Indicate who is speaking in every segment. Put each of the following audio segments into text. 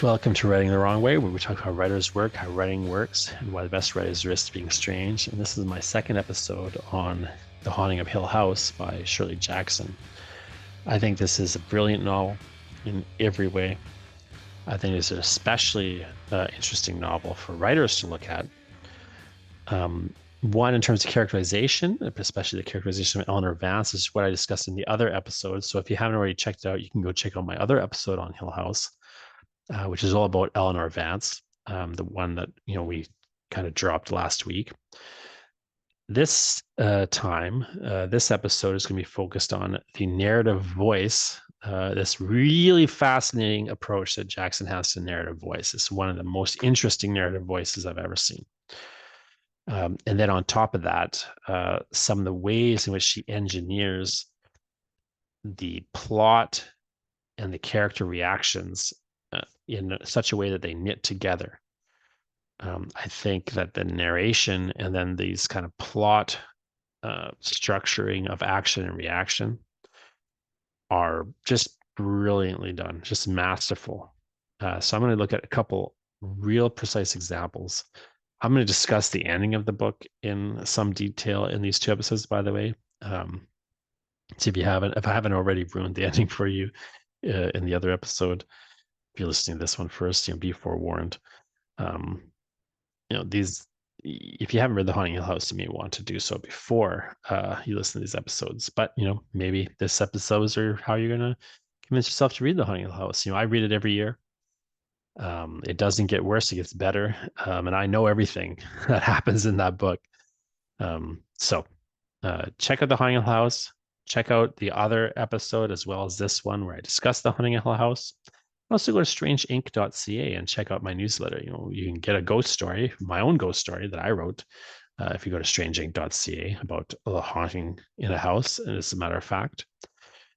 Speaker 1: Welcome to Writing the Wrong Way, where we talk how writers work, how writing works, and why the best writers risk being strange. And this is my second episode on The Haunting of Hill House by Shirley Jackson. I think this is a brilliant novel in every way. I think it's an especially interesting novel for writers to look at. One, in terms of characterization, especially the characterization of Eleanor Vance, is what I discussed in the other episode. So if you haven't already checked it out, you can go check out my other episode on Hill House. Which is all about Eleanor Vance, the one that we kind of dropped last week. This time, this episode is going to be focused on the narrative voice. This really fascinating approach that Jackson has to narrative voice. It's one of the most interesting narrative voices I've ever seen. And then on top of that, some of the ways in which she engineers the plot and the character reactions in such a way that they knit together. I think that the narration and then these kind of plot structuring of action and reaction are just brilliantly done, just masterful. So I'm going to look at a couple real precise examples. I'm going to discuss the ending of the book in some detail in these two episodes, by the way. So if I haven't already ruined the ending for you in the other episode, if you're listening to this one first, be forewarned. If you haven't read The Haunting Hill House, you may want to do so before you listen to these episodes. But maybe this episodes are how you're gonna convince yourself to read The Haunting Hill House. I read it every year. It doesn't get worse; it gets better, and I know everything that happens in that book. So check out The Haunting Hill House. Check out the other episode as well as this one where I discuss The Haunting Hill House. Also go to strangeinc.ca and check out my newsletter. You can get a ghost story, my own ghost story that I wrote, if you go to strangeinc.ca about a haunting in a house. And as a matter of fact,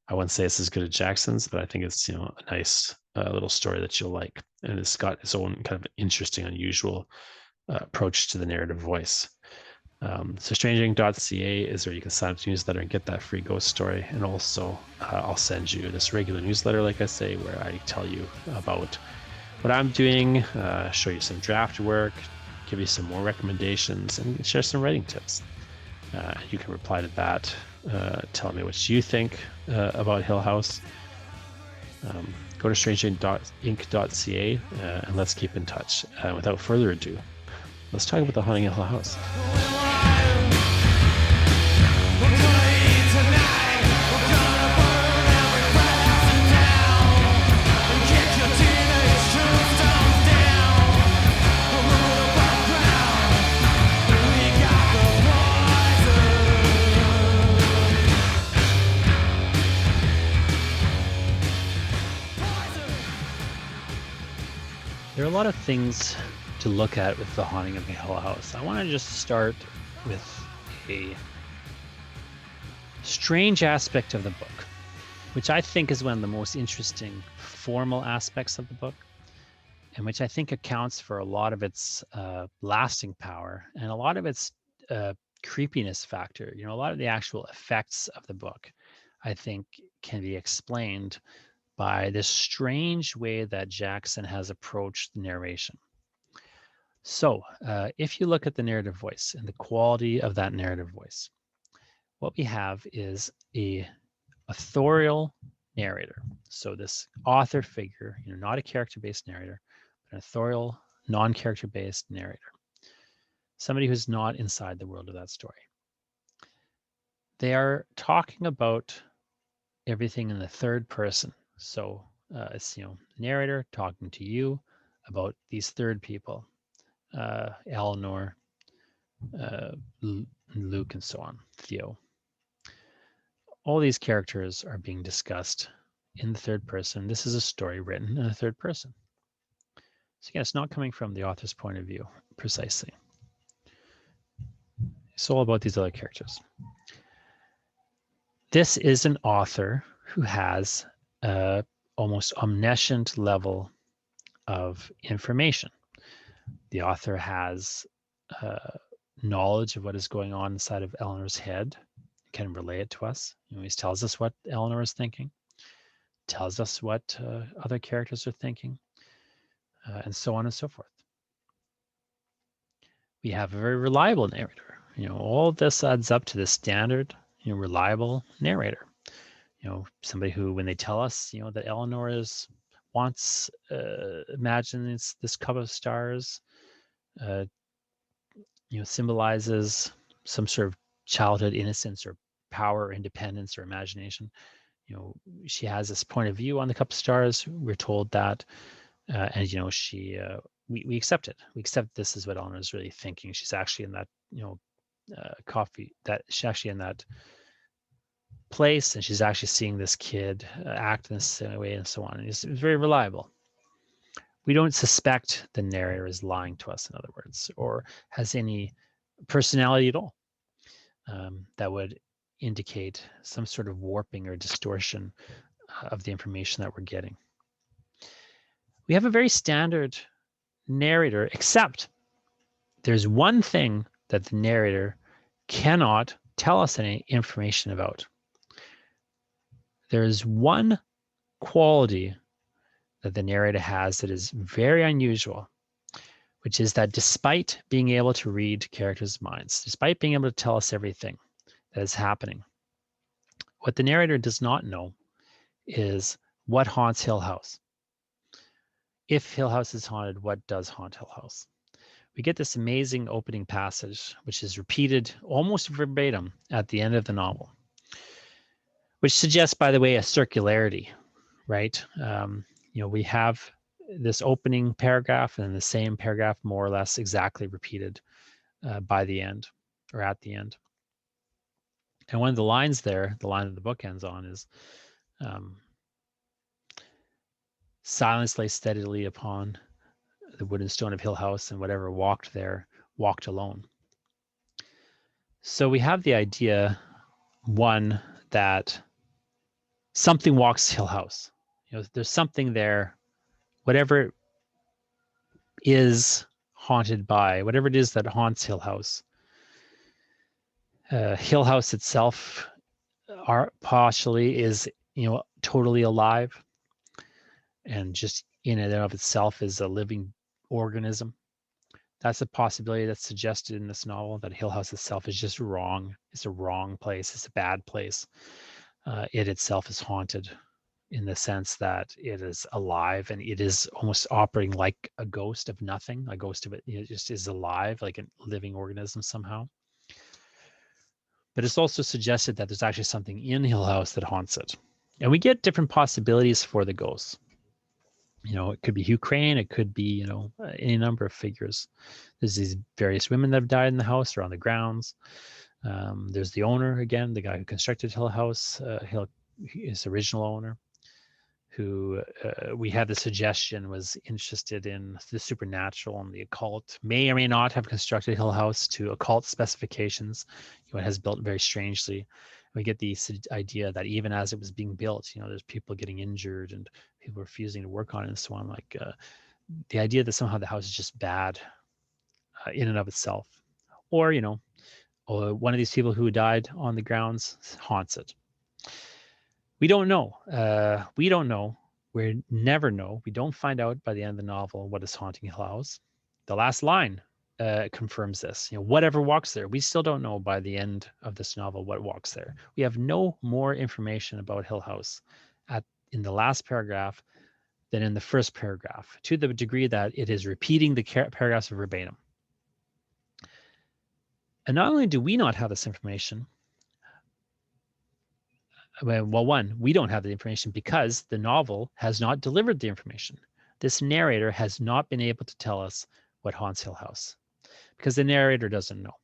Speaker 1: I wouldn't say it's as good as Jackson's, but I think it's a nice little story that you'll like. And it's got its own kind of interesting, unusual approach to the narrative voice. So strangeinc.ca is where you can sign up to the newsletter and get that free ghost story. And also I'll send you this regular newsletter, like I say, where I tell you about what I'm doing, show you some draft work, give you some more recommendations, and share some writing tips. You can reply to that, tell me what you think about Hill House. Go to strangeinc.ca and let's keep in touch. Without further ado, let's talk about The Haunting of Hill House. There are a lot of things to look at with The Haunting of Hill House. I want to just start with a strange aspect of the book, which I think is one of the most interesting formal aspects of the book, and which I think accounts for a lot of its lasting power and a lot of its creepiness factor. A lot of the actual effects of the book, I think, can be explained by this strange way that Jackson has approached the narration. So if you look at the narrative voice and the quality of that narrative voice, what we have is a authorial narrator. So this author figure, not a character-based narrator, but an authorial, non-character-based narrator. Somebody who's not inside the world of that story. They are talking about everything in the third person. So it's, narrator talking to you about these third people, Eleanor, Luke, and so on, Theo. All these characters are being discussed in the third person. This is a story written in the third person. So again, it's not coming from the author's point of view precisely. It's all about these other characters. This is an author who has a almost omniscient level of information. The author has knowledge of what is going on inside of Eleanor's head, can relay it to us. He tells us what Eleanor is thinking, tells us what other characters are thinking. and so on and so forth. We have a very reliable narrator. All of this adds up to the standard, reliable narrator. Somebody who, when they tell us, that Eleanor wants, imagine this cup of stars, symbolizes some sort of childhood innocence or power, or independence, or imagination. She has this point of view on the cup of stars. We're told that, and we accept it. We accept this is what Eleanor is really thinking. She's actually in that she's actually in that place, and she's actually seeing this kid act in this way, and so on. And it's very reliable. We don't suspect the narrator is lying to us, in other words, or has any personality at all that would indicate some sort of warping or distortion of the information that we're getting. We have a very standard narrator, except there's one thing that the narrator cannot tell us any information about. There is one quality that the narrator has that is very unusual, which is that despite being able to read characters' minds, despite being able to tell us everything that is happening, what the narrator does not know is what haunts Hill House. If Hill House is haunted, what does haunt Hill House? We get this amazing opening passage, which is repeated almost verbatim at the end of the novel, which suggests, by the way, a circularity, right? We have this opening paragraph and the same paragraph more or less exactly repeated by the end, or at the end. And one of the lines there, the line that the book ends on, is silence lay steadily upon the wood and stone of Hill House, and whatever walked there walked alone. So we have the idea, one, that something walks Hill House. There's something there, whatever it is haunted by, whatever it is that haunts Hill House. Hill House itself partially is, totally alive, and just in and of itself is a living organism. That's a possibility that's suggested in this novel, that Hill House itself is just wrong. It's a wrong place. It's a bad place. It itself is haunted in the sense that it is alive, and it is almost operating like a ghost of nothing. A ghost of it, just is alive, like a living organism somehow. But it's also suggested that there's actually something in Hill House that haunts it. And we get different possibilities for the ghosts. It could be Hugh Crane. It could be, any number of figures. There's these various women that have died in the house or on the grounds. There's the owner, again, the guy who constructed Hill House, his original owner, who we had the suggestion was interested in the supernatural and the occult, may or may not have constructed Hill House to occult specifications. It has built very strangely. We get the idea that even as it was being built, there's people getting injured and people refusing to work on it and so on. Like the idea that somehow the house is just bad in and of itself, or one of these people who died on the grounds haunts it. We don't know. We don't know. We never know. We don't find out by the end of the novel what is haunting Hill House. The last line confirms this. Whatever walks there, we still don't know by the end of this novel what walks there. We have no more information about Hill House in the last paragraph than in the first paragraph, to the degree that it is repeating the paragraphs verbatim. And not only do we not have this information, well, one, we don't have the information because the novel has not delivered the information. This narrator has not been able to tell us what haunts Hill House, because the narrator doesn't know.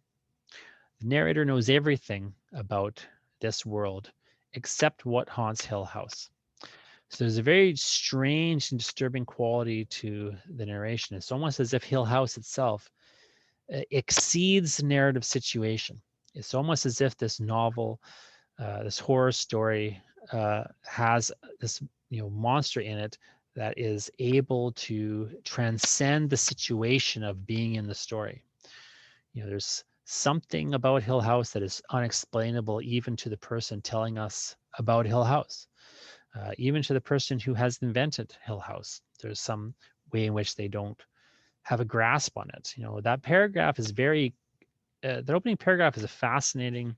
Speaker 1: The narrator knows everything about this world except what haunts Hill House. So there's a very strange and disturbing quality to the narration. It's almost as if Hill House itself exceeds the narrative situation. It's almost as if this novel, this horror story, has this monster in it that is able to transcend the situation of being in the story. There's something about Hill House that is unexplainable even to the person telling us about Hill House, even to the person who has invented Hill House. There's some
Speaker 2: way in which they don't have a grasp on it. That paragraph is very, that opening paragraph is a fascinating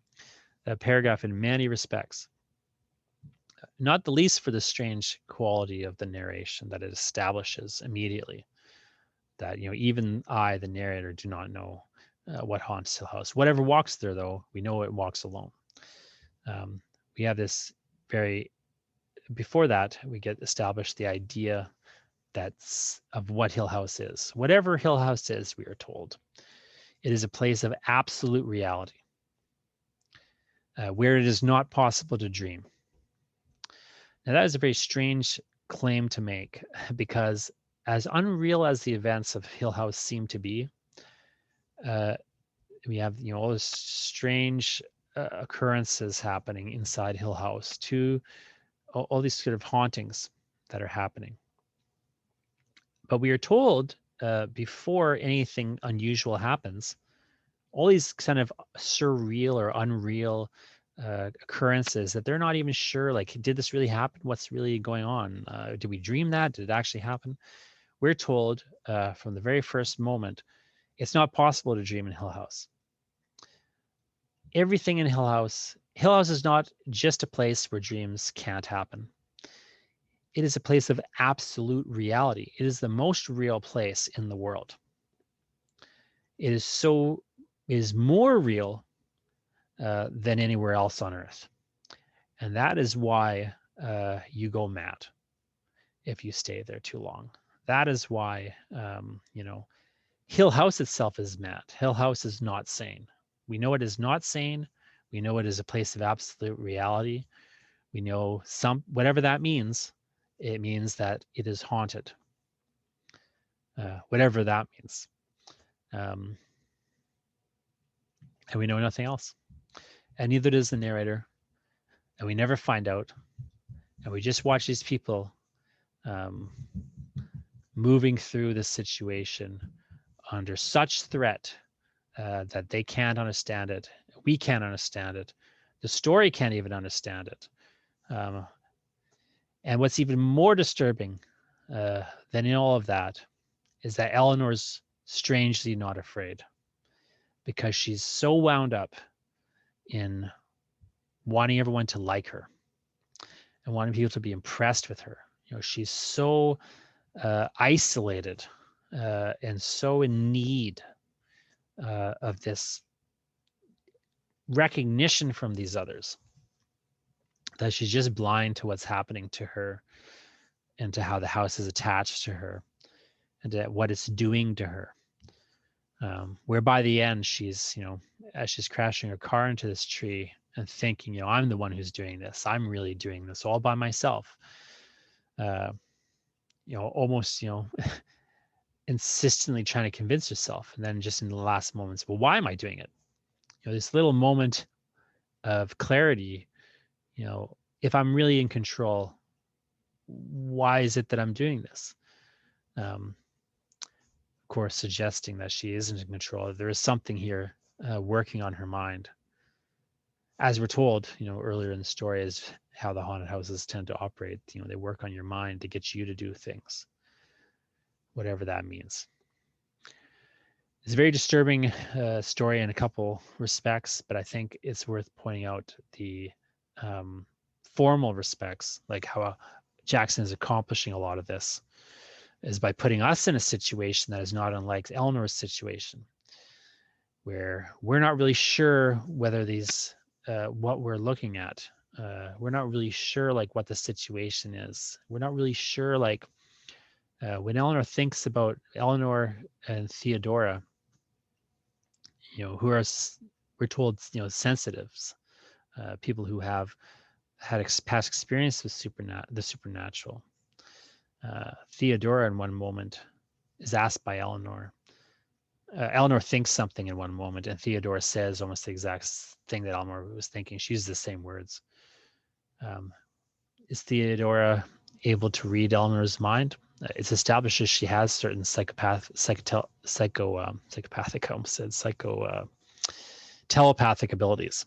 Speaker 2: paragraph in many respects, not the least for the strange quality of the narration that it establishes immediately. That, even I, the narrator, do not know what haunts Hill House. Whatever walks there, though, we know it walks alone. We have this before that, we get established the idea that's of what Hill House is. Whatever Hill House is, we are told, it is a place of absolute reality, where it is not possible to dream. Now, that is a very strange claim to make, because as unreal as the events of Hill House seem to be, we have all these strange occurrences happening inside Hill House, to all these sort of hauntings that are happening. But we are told before anything unusual happens, all these kind of surreal or unreal occurrences that they're not even sure, like, did this really happen? What's really going on? Did we dream that? Did it actually happen? We're told from the very first moment, it's not possible to dream in Hill House. Everything in Hill House is not just a place where dreams can't happen. It is a place of absolute reality. It is the most real place in the world. It is more real than anywhere else on earth. And that is why you go mad if you stay there too long. That is why, Hill House itself is mad. Hill House is not sane. We know it is not sane. We know it is a place of absolute reality. We know whatever that means, it means that it is haunted. Whatever that means. And we know nothing else. And neither does the narrator. And we never find out. And we just watch these people moving through this situation under such threat that they can't understand it. We can't understand it. The story can't even understand it. And what's even more disturbing than in all of that is that Eleanor's strangely not afraid, because she's so wound up in wanting everyone to like her and wanting people to be impressed with her. She's so isolated and so in need of this recognition from these others, that she's just blind to what's happening to her and to how the house is attached to her and to what it's doing to her. Where by the end, she's, as she's crashing her car into this tree and thinking, I'm the one who's doing this. I'm really doing this all by myself. Almost, insistently trying to convince herself. And then just in the last moments, well, why am I doing it? This little moment of clarity, if I'm really in control, why is it that I'm doing this? Of course, suggesting that she isn't in control. There is something here working on her mind. As we're told, earlier in the story, is how the haunted houses tend to operate. They work on your mind to get you to do things, whatever that means. It's a very disturbing story in a couple respects, but I think it's worth pointing out the formal respects, like how Jackson is accomplishing a lot of this, is by putting us in a situation that is not unlike Eleanor's situation, where we're not really sure whether these, what we're looking at, we're not really sure like what the situation is. We're not really sure like when Eleanor thinks about Eleanor and Theodora, who are, we're told, sensitives, people who have had past experience with the supernatural. Theodora in one moment is asked by Eleanor. Eleanor thinks something in one moment, and Theodora says almost the exact thing that Eleanor was thinking. She uses the same words. Is Theodora able to read Eleanor's mind? It's established she has certain telepathic abilities.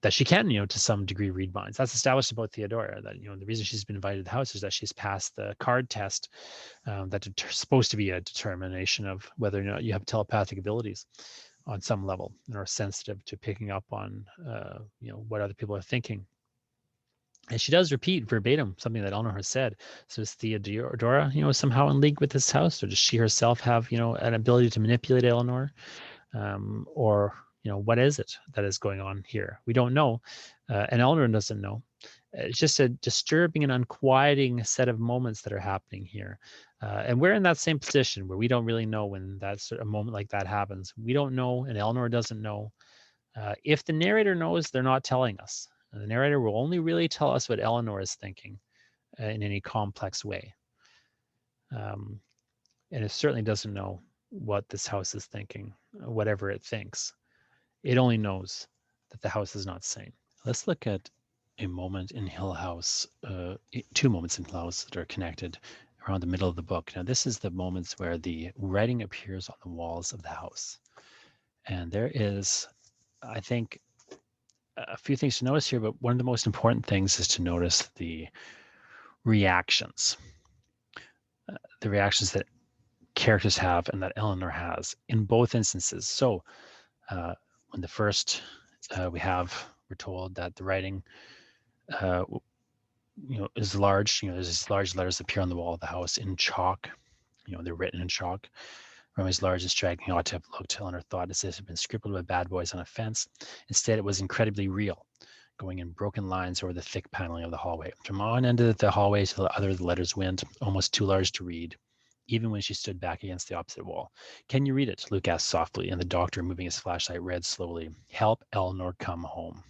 Speaker 2: that she can, to some degree, read minds. That's established about Theodora, that, the reason she's been invited to the house is that she's passed the card test, that's supposed to be a determination of whether or not you have telepathic abilities on some level and are sensitive to picking up on, what other people are thinking. And she does repeat verbatim something that Eleanor has said. So is Theodora, somehow in league with this house, or does she herself have, an ability to manipulate Eleanor? Or what is it that is going on here? We don't know, and Eleanor doesn't know. It's just a disturbing and unquieting set of moments that are happening here, and we're in that same position where we don't really know when that's a moment like that happens. We don't know, and Eleanor doesn't know. If the narrator knows, they're not telling us. And the narrator will only really tell us what Eleanor is thinking in any complex way, and it certainly doesn't know what this house is thinking, whatever it thinks. It only knows that the house is not sane.
Speaker 1: Let's look at a moment in Hill House, two moments in Hill House that are connected around the middle of the book. Now, this is the moments where the writing appears on the walls of the house. And there is, I think, a few things to notice here, but one of the most important things is to notice the reactions. The reactions that characters have and that Eleanor has in both instances. So when the first we're told that the writing is large. There's these large letters appear on the wall of the house in chalk. They're written in chalk. Romy's large and striking ought to have looked, Eleanor thought, as if it had been scribbled by bad boys on a fence. Instead, it was incredibly real, going in broken lines over the thick paneling of the hallway. From one end of the hallway to the other, the letters went, almost too large to read, even when she stood back against the opposite wall. Can you read it? Luke asked softly, and the doctor, moving his flashlight, read slowly, "Help Eleanor come home."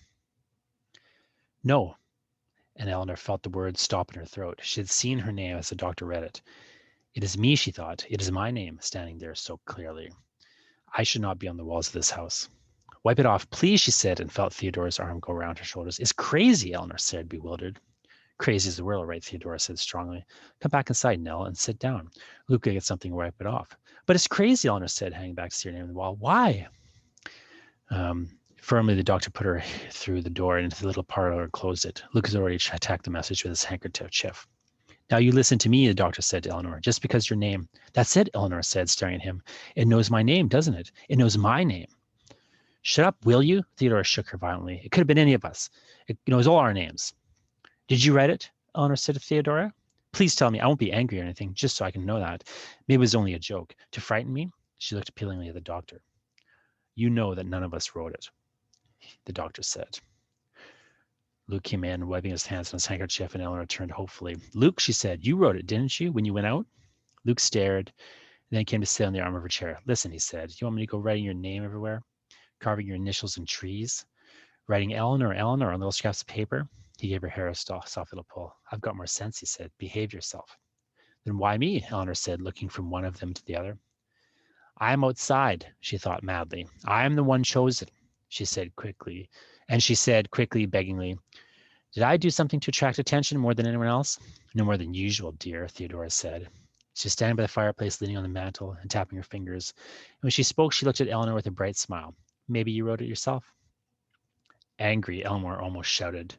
Speaker 1: No, and Eleanor felt the words stop in her throat. She had seen her name as the doctor read it. It is me, she thought. It is my name, standing there so clearly. I should not be on the walls of this house. Wipe it off, please, she said, and felt Theodora's arm go around her shoulders. It's crazy, Eleanor said, bewildered. Crazy is the word, all right, Theodora said strongly. Come back inside, Nell, and sit down. Luke will get something to wipe it off. But it's crazy, Eleanor said, hanging back to see her name on the wall. Why? Firmly, the doctor put her through the door into the little parlor and closed it. Luke has already attacked the message with his handkerchief. Now you listen to me, the doctor said to Eleanor, just because your name. That's it, Eleanor said, staring at him. It knows my name, doesn't it? It knows my name. Shut up, will you? Theodora shook her violently. It could have been any of us. It knows all our names. Did you write it? Eleanor said to Theodora. Please tell me. I won't be angry or anything, just so I can know that. Maybe it was only a joke. To frighten me? She looked appealingly at the doctor. You know that none of us wrote it, the doctor said. Luke came in, wiping his hands on his handkerchief, and Eleanor turned hopefully. Luke, she said, you wrote it, didn't you, when you went out? Luke stared, and then came to sit on the arm of her chair. Listen, he said, you want me to go writing your name everywhere? Carving your initials in trees? Writing Eleanor on little scraps of paper? He gave her hair a soft little pull. I've got more sense, he said. Behave yourself. Then why me? Eleanor said, looking from one of them to the other. I am outside, she thought madly. I am the one chosen, she said quickly. And she said quickly, beggingly, did I do something to attract attention more than anyone else? No more than usual, dear, Theodora said. She was standing by the fireplace, leaning on the mantel and tapping her fingers. And when she spoke, she looked at Eleanor with a bright smile. Maybe you wrote it yourself? Angry, Eleanor almost shouted.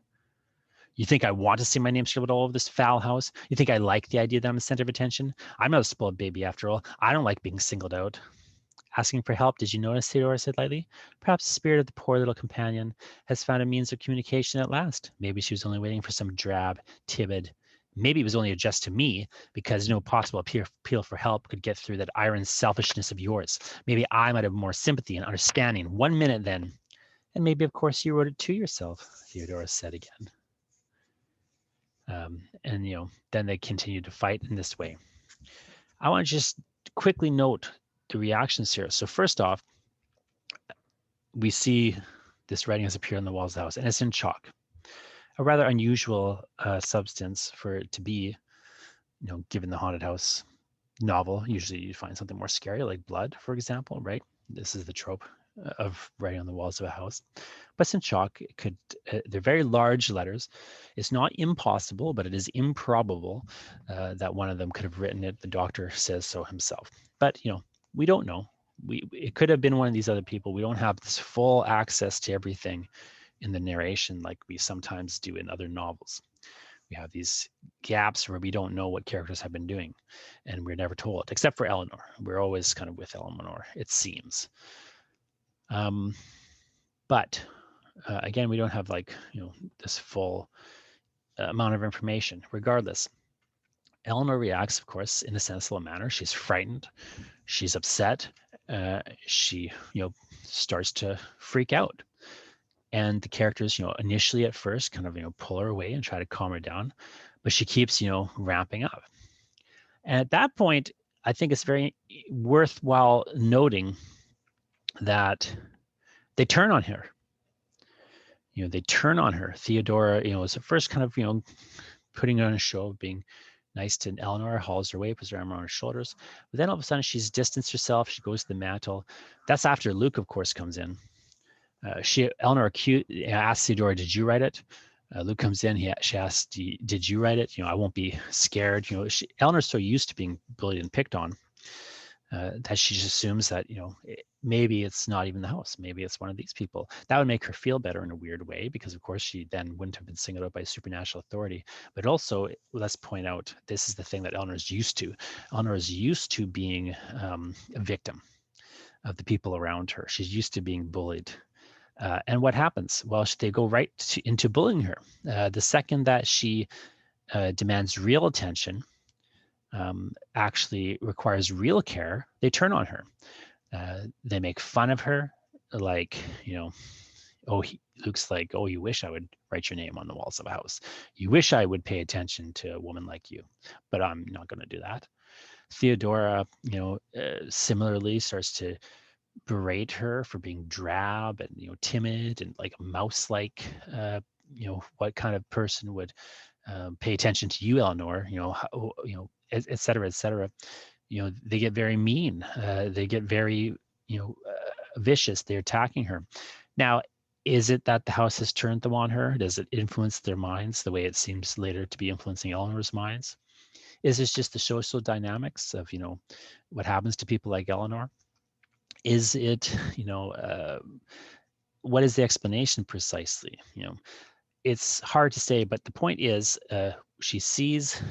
Speaker 1: You think I want to see my name scribbled all over this foul house? You think I like the idea that I'm the center of attention? I'm not a spoiled baby after all. I don't like being singled out. Asking for help, did you notice, Theodora said lightly? Perhaps the spirit of the poor little companion has found a means of communication at last. Maybe she was only waiting for some drab, timid. Maybe it was only addressed to me because no possible appeal for help could get through that iron selfishness of yours. Maybe I might have more sympathy and understanding. 1 minute then. And maybe, of course, you wrote it to yourself, Theodora said again. Then they continued to fight in this way. I want to just quickly note the reactions here. So first off, we see this writing has appeared on the walls of the house, and it's in chalk. A rather unusual substance for it to be, given the haunted house novel. Usually you find something more scary, like blood, for example, right? This is the trope of writing on the walls of a house. But it's in chalk. They're very large letters. It's not impossible, but it is improbable that one of them could have written it. The doctor says so himself. But, we don't know. It could have been one of these other people. We don't have this full access to everything
Speaker 2: in the narration like we sometimes do in other novels. We have these gaps where we don't know what characters have been doing, and we're never told, except for Eleanor. We're always kind of with Eleanor, it seems. But again, we don't have like, this full amount of information. Regardless, Eleanor reacts, of course, in a sensible manner. She's frightened. She's upset. She, starts to freak out. And the characters, initially at first kind of, pull her away and try to calm her down, but she keeps, ramping up. And at that point, I think it's very worthwhile noting that they turn on her. They turn on her. Theodora, is at first kind of, putting on a show of being nice to Eleanor, hauls her away, puts her arm around her shoulders. But then all of a sudden, she's distanced herself. She goes to the mantle. That's after Luke, of course, comes in. Eleanor asks Theodora, "Did you write it?" Luke comes in. She asks, "Did you write it?" I won't be scared. Eleanor's so used to being bullied and picked on that she just assumes that maybe it's not even the house. Maybe it's one of these people. That would make her feel better in a weird way, because of course she then wouldn't have been singled out by supernatural authority. But also, let's point out, this is the thing that Eleanor is used to. Eleanor is used to being a victim of the people around her. She's used to being bullied. And what happens? Well, they go right into bullying her. The second that she demands real attention, actually requires real care, they turn on her. They make fun of her, like, Luke's like, "Oh, you wish I would write your name on the walls of a house. You wish I would pay attention to a woman like you, but I'm not going to do that." Theodora, similarly starts to berate her for being drab and timid and like a mouse-like. What kind of person would pay attention to you, Eleanor? Et cetera, et cetera. They get very mean. They get very vicious. They're attacking her. Now, is it that the house has turned them on her? Does it influence their minds the way it seems later to be influencing Eleanor's minds? Is this just the social dynamics of what happens to people like Eleanor? Is it what is the explanation precisely? It's hard to say, but the point is, she sees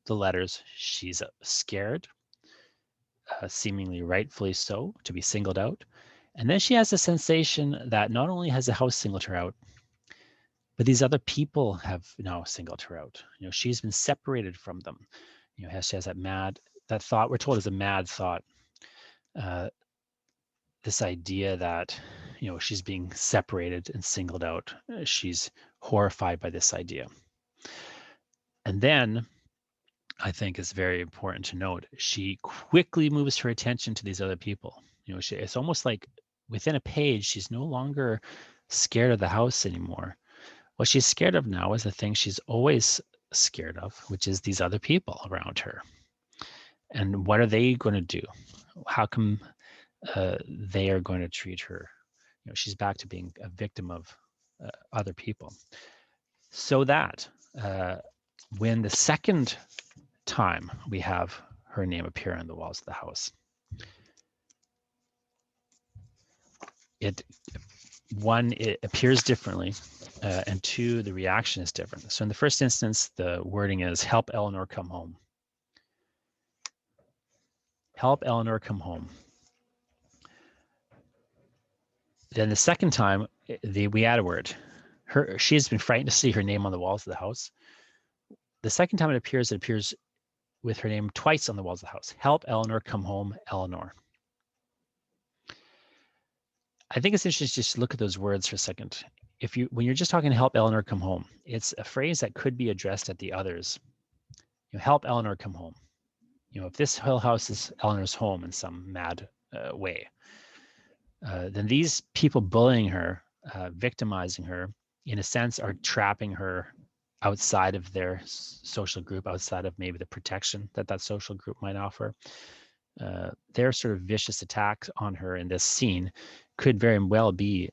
Speaker 2: the letters. She's scared, seemingly rightfully so, to be singled out. And then she has a sensation that not only has the house singled her out, but these other people have now singled her out. She's been separated from them. She has that thought, we're told is a mad thought. This idea that, she's being separated and singled out. She's horrified by this idea. And then I think it's very important to note, she quickly moves her attention to these other people. It's almost like within a page, she's no longer scared of the house anymore. What she's scared of now is the thing she's always scared of, which is these other people around her. And what are they going to do? How come they are going to treat her? She's back to being a victim of other people. So that when the second time we have her name appear on the walls of the house, it appears differently, and two, the reaction is different. So in the first instance, the wording is, "Help Eleanor come home." Help Eleanor come home. Then the second time, we add a word. She has been frightened to see her name on the walls of the house. The second time it appears with her name twice on the walls of the house. "Help Eleanor come home, Eleanor." I think it's interesting to just look at those words for a second. When you're just talking "help Eleanor come home," it's a phrase that could be addressed at the others. Help Eleanor come home. If this whole house is Eleanor's home in some mad way, then these people bullying her, victimizing her, in a sense, are trapping her outside of their social group, outside of maybe the protection that social group might offer. Their sort of vicious attack on her in this scene could very well be,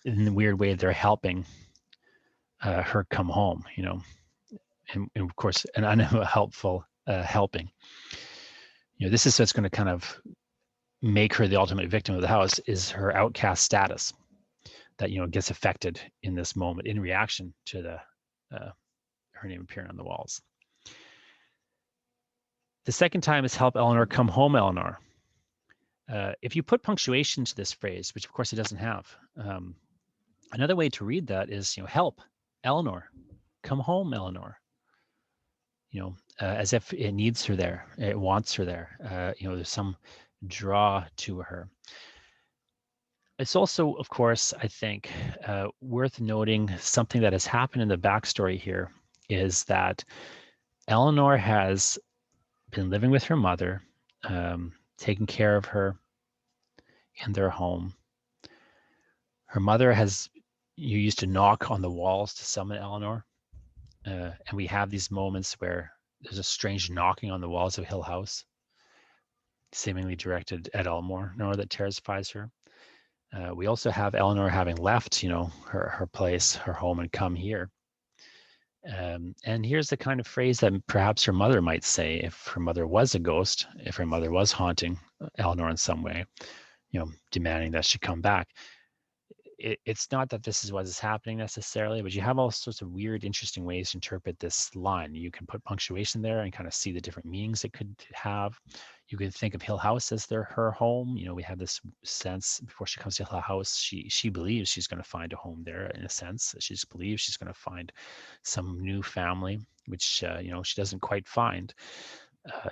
Speaker 2: in a weird way, they're helping her come home, and of course, an unhelpful helping. This is what's going to kind of make her the ultimate victim of the house, is her outcast status. that, gets affected in this moment in reaction to the her name appearing on the walls. The second time is help Eleanor come home, Eleanor. If you put punctuation to this phrase, which of course it doesn't have, another way to read that is, help Eleanor, come home, Eleanor. As if it needs her there, it wants her there. There's some draw to her. It's also, of course, I think, worth noting something that has happened in the backstory here is that Eleanor has been living with her mother, taking care of her in their home. Her mother used to knock on the walls to summon Eleanor. And we have these moments where there's a strange knocking on the walls of Hill House, seemingly directed at Eleanor, that terrifies her. We also have Eleanor having left, her place, her home, and come here. And here's the kind of phrase that perhaps her mother might say if her mother was a ghost, if her mother was haunting Eleanor in some way, demanding that she come back. It's not that this is what is happening necessarily, but you have all sorts of weird, interesting ways to interpret this line. You can put punctuation there and kind of see the different meanings it could have. You could think of Hill House as her home. We have this sense before she comes to Hill House, she believes she's going to find a home there in a sense. She just believes she's going to find some new family, which she doesn't quite find.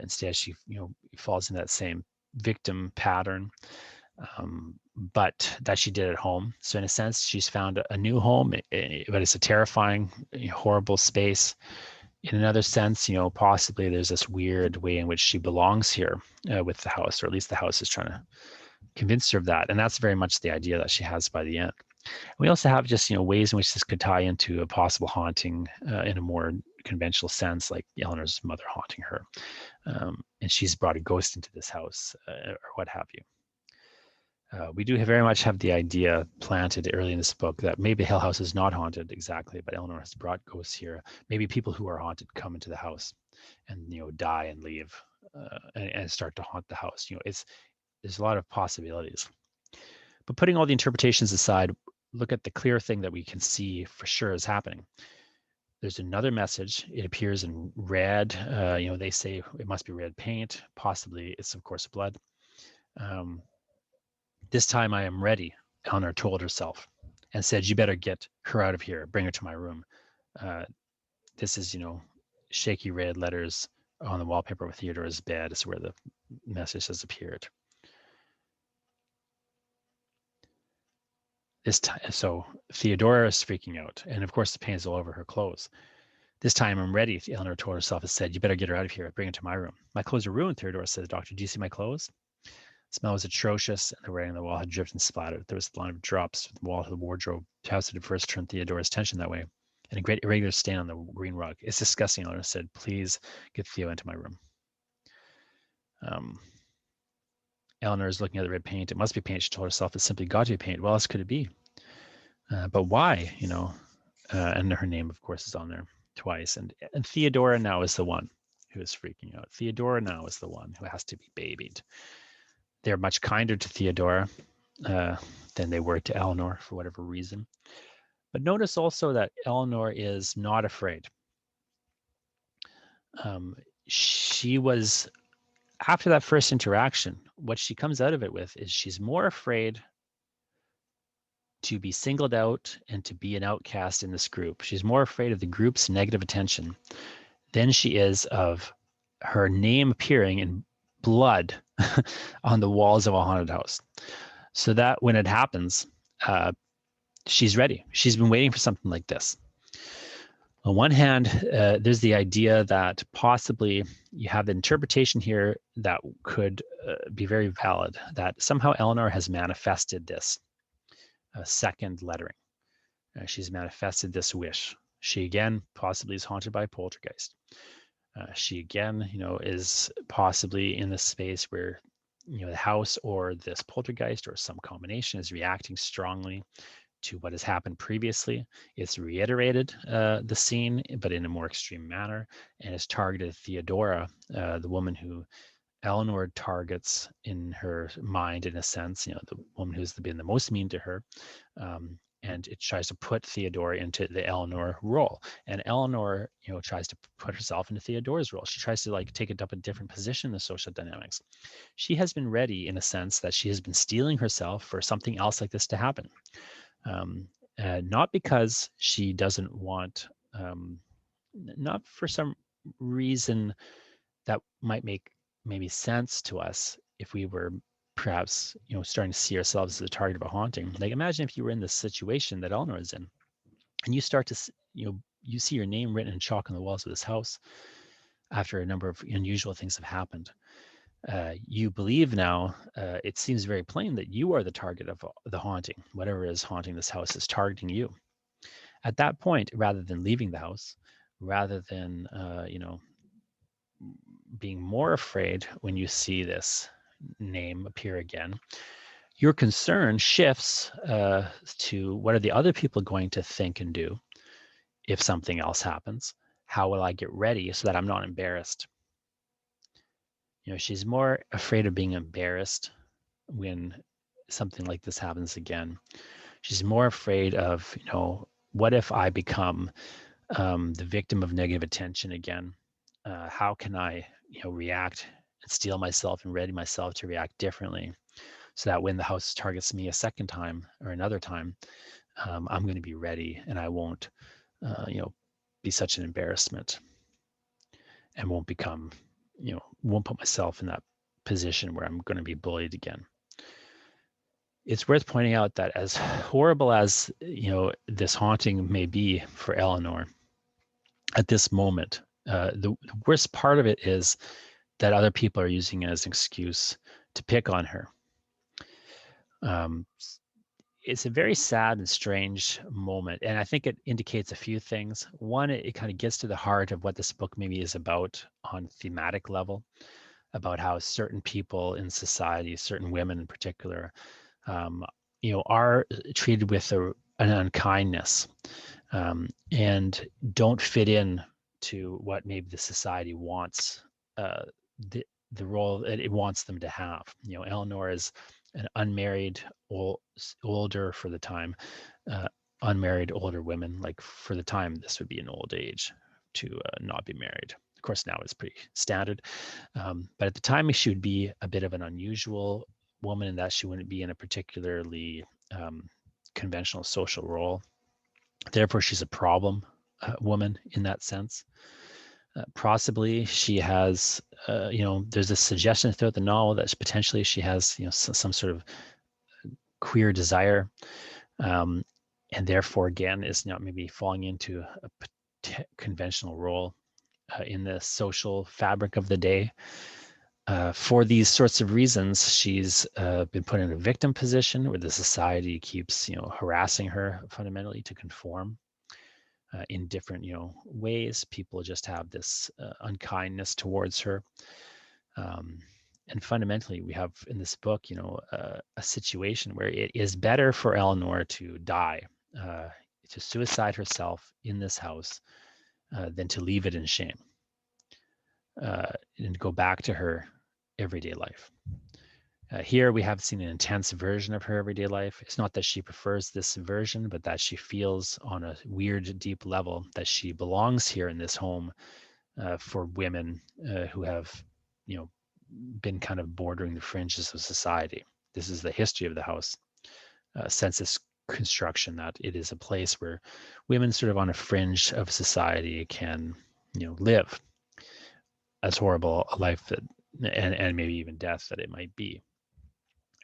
Speaker 2: Instead, she falls in that same victim pattern. But that she did at home. So in a sense, she's found a new home, but it's a terrifying, horrible space. In another sense, possibly there's this weird way in which she belongs here with the house, or at least the house is trying to convince her of that. And that's very much the idea that she has by the end. We also have just, ways in which this could tie into a possible haunting in a more conventional sense, like Eleanor's mother haunting her. And she's brought a ghost into this house or what have you. We do very much have the idea planted early in this book that maybe Hill House is not haunted exactly, but Eleanor has brought ghosts here. Maybe people who are haunted come into the house and die and leave and start to haunt the house. There's a lot of possibilities. But putting all the interpretations aside, look at the clear thing that we can see for sure is happening. There's another message. It appears in red. They say it must be red paint. Possibly it's of course blood. This time I am ready, Eleanor told herself, and said, you better get her out of here, bring her to my room. This is, shaky red letters on the wallpaper with Theodora's bed is where the message has appeared. This time, so Theodora is freaking out, and of course the paint is all over her clothes. This time I'm ready, Eleanor told herself and said, you better get her out of here, bring her to my room. My clothes are ruined, Theodora said. The doctor, do you see my clothes? The smell was atrocious, and the writing on the wall had dripped and splattered. There was a line of drops from the wall to the wardrobe. Perhaps it had first turned Theodora's attention that way, and a great irregular stain on the green rug. It's disgusting, Eleanor said. Please get Theo into my room. Eleanor is looking at the red paint. It must be paint, she told herself. It's simply got to be paint. What else could it be? But why, and her name, of course, is on there twice. And Theodora now is the one who is freaking out. Theodora now is the one who has to be babied. They're much kinder to Theodora than they were to Eleanor for whatever reason. But notice also that Eleanor is not afraid. She was, after that first interaction, what she comes out of it with is she's more afraid to be singled out and to be an outcast in this group. She's more afraid of the group's negative attention than she is of her name appearing in blood on the walls of a haunted house. So that when it happens, she's ready. She's been waiting for something like this. On one hand, there's the idea that possibly you have the interpretation here that could be very valid, that somehow Eleanor has manifested this second lettering. She's manifested this wish. She again possibly is haunted by a poltergeist. She again, is possibly in the space where, the house or this poltergeist or some combination is reacting strongly to what has happened previously. It's reiterated the scene, but in a more extreme manner, and has targeted Theodora, the woman who Eleanor targets in her mind, in a sense, the woman who's been the most mean to her, and it tries to put Theodore into the Eleanor role. And Eleanor, tries to put herself into Theodore's role. She tries to like take it up a different position in the social dynamics. She has been ready in a sense that she has been steeling herself for something else like this to happen. Not because she doesn't want, not for some reason that might make maybe sense to us if we were perhaps starting to see ourselves as the target of a haunting. Like imagine if you were in this situation that Eleanor is in, and you start to you see your name written in chalk on the walls of this house after a number of unusual things have happened. You believe now, it seems very plain that you are the target of the haunting. Whatever is haunting this house is targeting you. At that point, rather than leaving the house, rather than being more afraid when you see this name appear again, your concern shifts to what are the other people going to think and do if something else happens? How will I get ready so that I'm not embarrassed? She's more afraid of being embarrassed when something like this happens again. She's more afraid of, what if I become the victim of negative attention again? How can I, react and steel myself and ready myself to react differently so that when the house targets me a second time or another time, I'm going to be ready and I won't, be such an embarrassment and won't become, won't put myself in that position where I'm going to be bullied again. It's worth pointing out that as horrible as this haunting may be for Eleanor at this moment, the worst part of it is that other people are using it as an excuse to pick on her. It's a very sad and strange moment, and I think it indicates a few things. One, it kind of gets to the heart of what this book maybe is about on thematic level, about how certain people in society, certain women in particular, are treated with an unkindness, and don't fit in to what maybe the society wants, the role that it wants them to have. Eleanor is an unmarried, older for the time, unmarried older women. Like for the time, this would be an old age to not be married. Of course, now it's pretty standard, but at the time, she would be a bit of an unusual woman in that she wouldn't be in a particularly conventional social role. Therefore, she's a problem woman in that sense. Possibly she has, there's a suggestion throughout the novel that potentially she has, some sort of queer desire, and therefore, again, is not maybe falling into a conventional role in the social fabric of the day. For these sorts of reasons, she's been put in a victim position where the society keeps, harassing her fundamentally to conform in different, ways. People just have this unkindness towards her. And fundamentally, we have in this book, a situation where it is better for Eleanor to die, to suicide herself in this house, than to leave it in shame and go back to her everyday life. Here we have seen an intense version of her everyday life. It's not that she prefers this version, but that she feels on a weird, deep level that she belongs here in this home for women who have, been kind of bordering the fringes of society. This is the history of the house, since its construction, that it is a place where women sort of on a fringe of society can, live as horrible a life that, and maybe even death that it might be.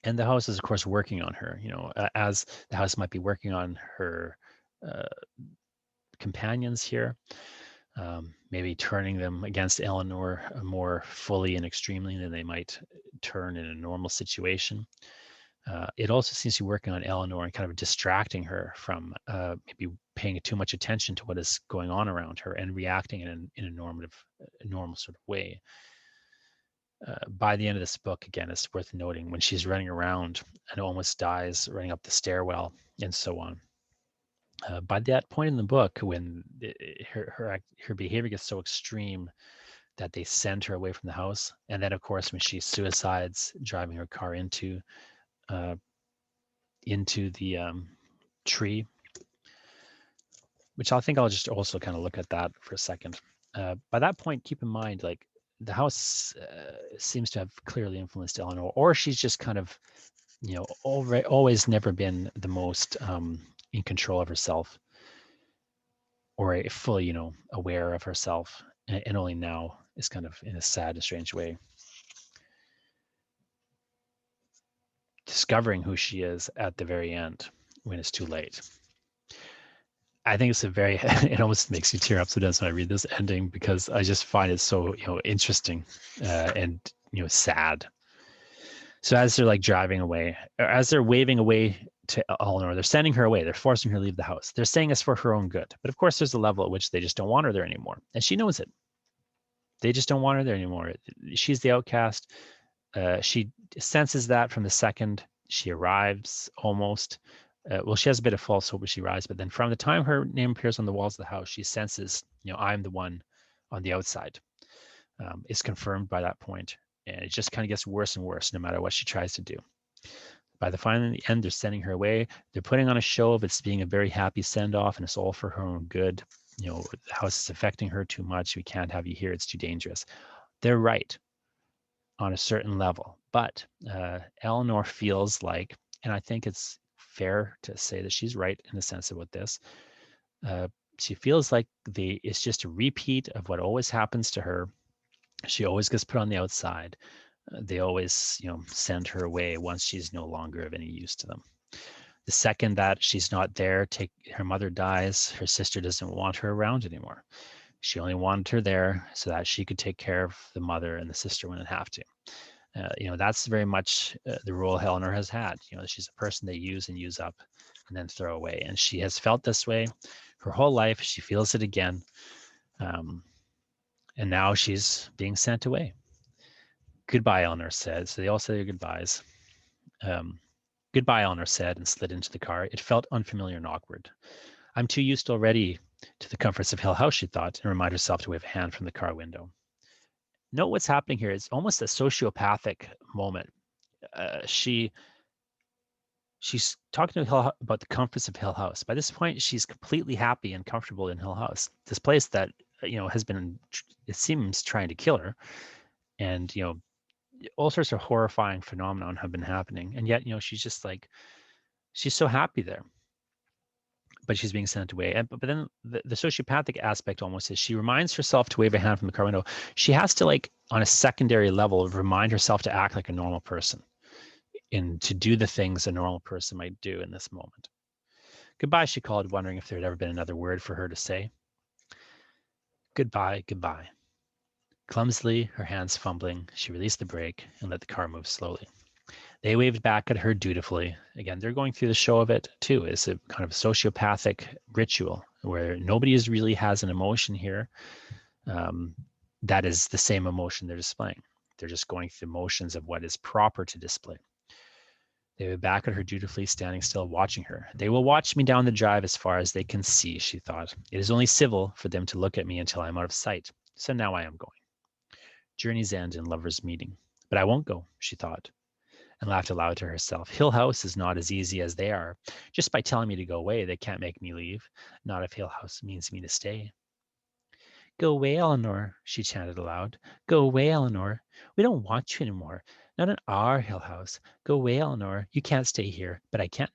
Speaker 2: And the house is, of course, working on her, as the house might be working on her companions here, maybe turning them against Eleanor more fully and extremely than they might turn in a normal situation. It also seems to be working on Eleanor and kind of distracting her from maybe paying too much attention to what is going on around her and reacting in a normal sort of way. By the end of this book, again, it's worth noting when she's running around and almost dies running up the stairwell and so on. By that point in the book, when her behavior gets so extreme that they send her away from the house, and then of course when she suicides, driving her car into the tree, which I think I'll just also kind of look at that for a second. By that point, keep in mind, like the house seems to have clearly influenced Eleanor, or she's just kind of, always never been the most in control of herself, or fully, aware of herself, and only now is kind of in a sad and strange way discovering who she is at the very end when it's too late. I think it's a very, it almost makes me tear up sometimes when I read this ending, because I just find it so, interesting and, sad. So as they're like driving away, or as they're waving away to Eleanor, they're sending her away. They're forcing her to leave the house. They're saying it's for her own good. But of course, there's a level at which they just don't want her there anymore. And she knows it. They just don't want her there anymore. She's the outcast. She senses that from the second she arrives almost. Well, she has a bit of false hope as she arrives, but then from the time her name appears on the walls of the house, she senses, I'm the one on the outside. It's confirmed by that point, and it just kind of gets worse and worse no matter what she tries to do. By the final end, they're sending her away. They're putting on a show of it's being a very happy send-off, and it's all for her own good. The house is affecting her too much. We can't have you here. It's too dangerous. They're right on a certain level, but Eleanor feels like, and I think it's fair to say that she's right in the sense about this. She feels like it's just a repeat of what always happens to her. She always gets put on the outside. They always, send her away once she's no longer of any use to them. The second that she's not there, her mother dies, her sister doesn't want her around anymore. She only wanted her there so that she could take care of the mother and the sister when it have to. That's very much the role Eleanor has had. She's a person they use and use up and then throw away. And she has felt this way her whole life. She feels it again. And now she's being sent away. Goodbye, Eleanor said. So they all say their goodbyes. Goodbye, Eleanor said, and slid into the car. It felt unfamiliar and awkward. I'm too used already to the comforts of Hill House, she thought, and reminded herself to wave a hand from the car window. Note what's happening here. It's almost a sociopathic moment. She's talking to Hill about the comforts of Hill House. By this point, she's completely happy and comfortable in Hill House, this place that has been, it seems, trying to kill her, and all sorts of horrifying phenomenon have been happening, and yet she's just like, she's so happy there. But she's being sent away. But then the sociopathic aspect almost is she reminds herself to wave a hand from the car window. She has to, like, on a secondary level, remind herself to act like a normal person and to do the things a normal person might do in this moment. Goodbye, she called, wondering if there had ever been another word for her to say. Goodbye, goodbye. Clumsily, her hands fumbling, she released the brake and let the car move slowly. They waved back at her dutifully. Again, they're going through the show of it too. It's a kind of sociopathic ritual where nobody really has an emotion here that is the same emotion they're displaying. They're just going through the motions of what is proper to display. They waved back at her dutifully, standing still, watching her. They will watch me down the drive as far as they can see, she thought. It is only civil for them to look at me until I am out of sight. So now I am going. Journey's end and lovers' meeting. But I won't go, she thought, and laughed aloud to herself. Hill House is not as easy as they are. Just by telling me to go away, they can't make me leave. Not if Hill House means me to stay. Go away, Eleanor, she chanted aloud. Go away, Eleanor. We don't want you anymore. Not in our Hill House. Go away, Eleanor. You can't stay here, but I can.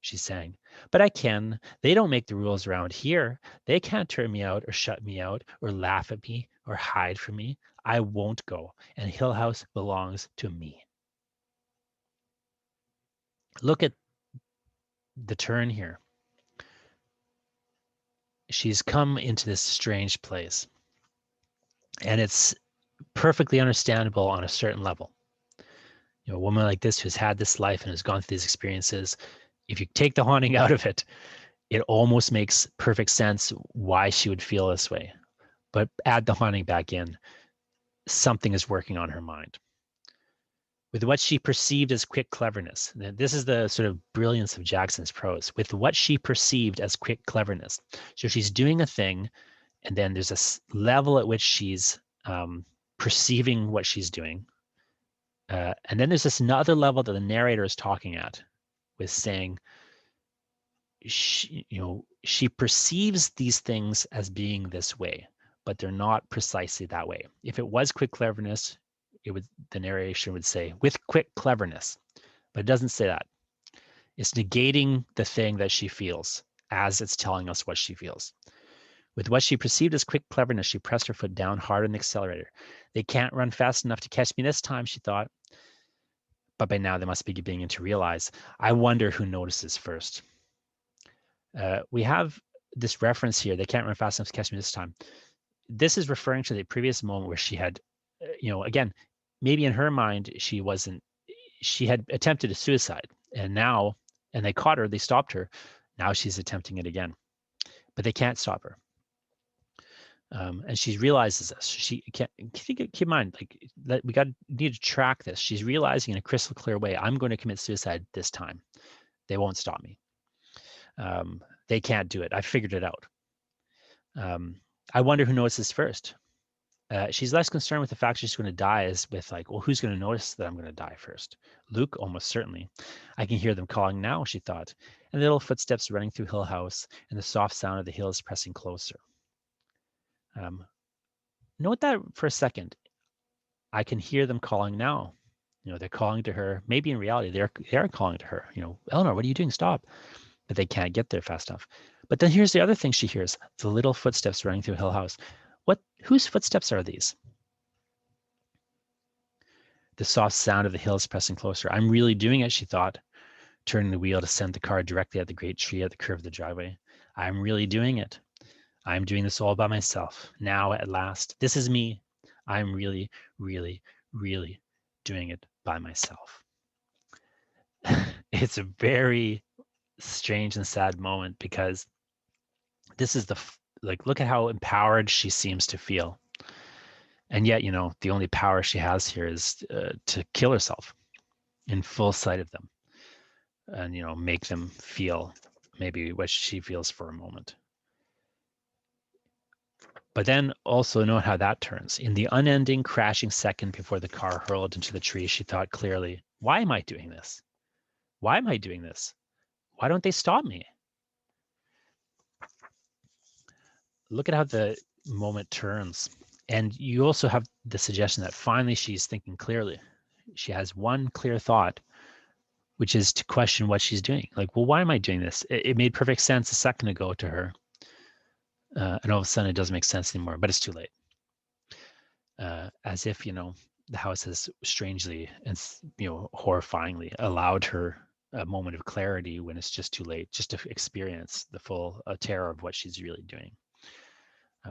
Speaker 2: She sang. But I can. They don't make the rules around here. They can't turn me out or shut me out or laugh at me or hide from me. I won't go, and Hill House belongs to me. Look at the turn here. She's come into this strange place, and it's perfectly understandable on a certain level. A woman like this who's had this life and has gone through these experiences, if you take the haunting out of it, it almost makes perfect sense why she would feel this way. But add the haunting back in, something is working on her mind. With what she perceived as quick cleverness. This is the sort of brilliance of Jackson's prose. With what she perceived as quick cleverness. So she's doing a thing, and then there's a level at which she's perceiving what she's doing. And then there's this another level that the narrator is talking at, with saying, she perceives these things as being this way, but they're not precisely that way. If it was quick cleverness, the narration would say with quick cleverness, but it doesn't say that. It's negating the thing that she feels as it's telling us what she feels. With what she perceived as quick cleverness, she pressed her foot down hard on the accelerator. They can't run fast enough to catch me this time, she thought. But by now they must be beginning to realize. I wonder who notices first. We have this reference here. They can't run fast enough to catch me this time. This is referring to the previous moment where she had, again, maybe in her mind, she had attempted a suicide, and they caught her, they stopped her. Now she's attempting it again, but they can't stop her. And she realizes this. She can't keep in mind, like we need to track this. She's realizing in a crystal clear way, I'm going to commit suicide this time. They won't stop me. They can't do it. I figured it out. I wonder who notices first. She's less concerned with the fact she's going to die as with like, well, who's going to notice that I'm going to die first? Luke, almost certainly. I can hear them calling now, she thought, and the little footsteps running through Hill House and the soft sound of the hills pressing closer. Note that for a second. I can hear them calling now. They're calling to her. Maybe in reality, they are calling to her. Eleanor, what are you doing? Stop. But they can't get there fast enough. But then here's the other thing she hears: the little footsteps running through Hill House. Whose footsteps are these? The soft sound of the hills pressing closer. I'm really doing it, she thought, turning the wheel to send the car directly at the great tree at the curve of the driveway. I'm really doing it. I'm doing this all by myself. Now, at last, this is me. I'm really, really, really doing it by myself. It's a very strange and sad moment because this is look at how empowered she seems to feel. And yet, the only power she has here is to kill herself in full sight of them and, make them feel maybe what she feels for a moment. But then also note how that turns. In the unending crashing second before the car hurled into the tree, she thought clearly, why am I doing this? Why am I doing this? Why don't they stop me? Look at how the moment turns. And you also have the suggestion that finally she's thinking clearly. She has one clear thought, which is to question what she's doing. Like, well, why am I doing this? It made perfect sense a second ago to her. And all of a sudden it doesn't make sense anymore, but it's too late. As if, the house has strangely and, horrifyingly allowed her a moment of clarity when it's just too late, just to experience the full terror of what she's really doing.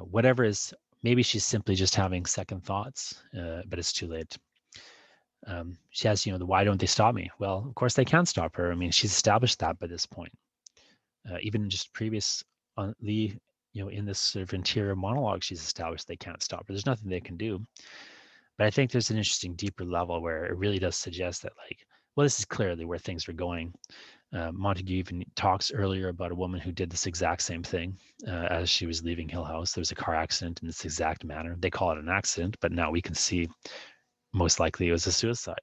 Speaker 2: Whatever is, maybe she's simply just having second thoughts, but it's too late. She has, the why don't they stop me? Well, of course they can't stop her. I mean, she's established that by this point. Even just previous on the, in this sort of interior monologue, she's established they can't stop her. There's nothing they can do. But I think there's an interesting deeper level where it really does suggest that, like, well, this is clearly where things are going. Montague even talks earlier about a woman who did this exact same thing as she was leaving Hill House. There was a car accident in this exact manner. They call it an accident, but now we can see most likely it was a suicide.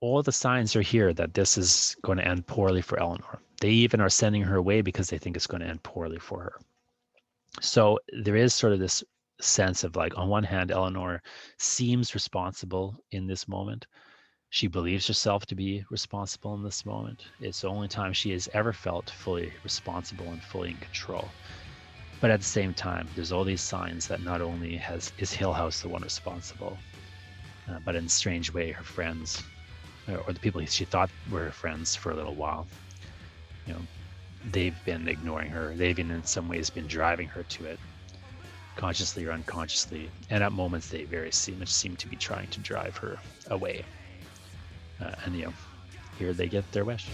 Speaker 2: All the signs are here that this is going to end poorly for Eleanor. They even are sending her away because they think it's going to end poorly for her. So there is sort of this sense of, like, on one hand, Eleanor seems responsible in this moment. She believes herself to be responsible in this moment. It's the only time she has ever felt fully responsible and fully in control. But at the same time, there's all these signs that not only is Hill House the one responsible, but in a strange way, her friends, or the people she thought were her friends for a little while, they've been ignoring her. They've in some ways been driving her to it, consciously or unconsciously. And at moments, they very much seem to be trying to drive her away. And here they get their wish.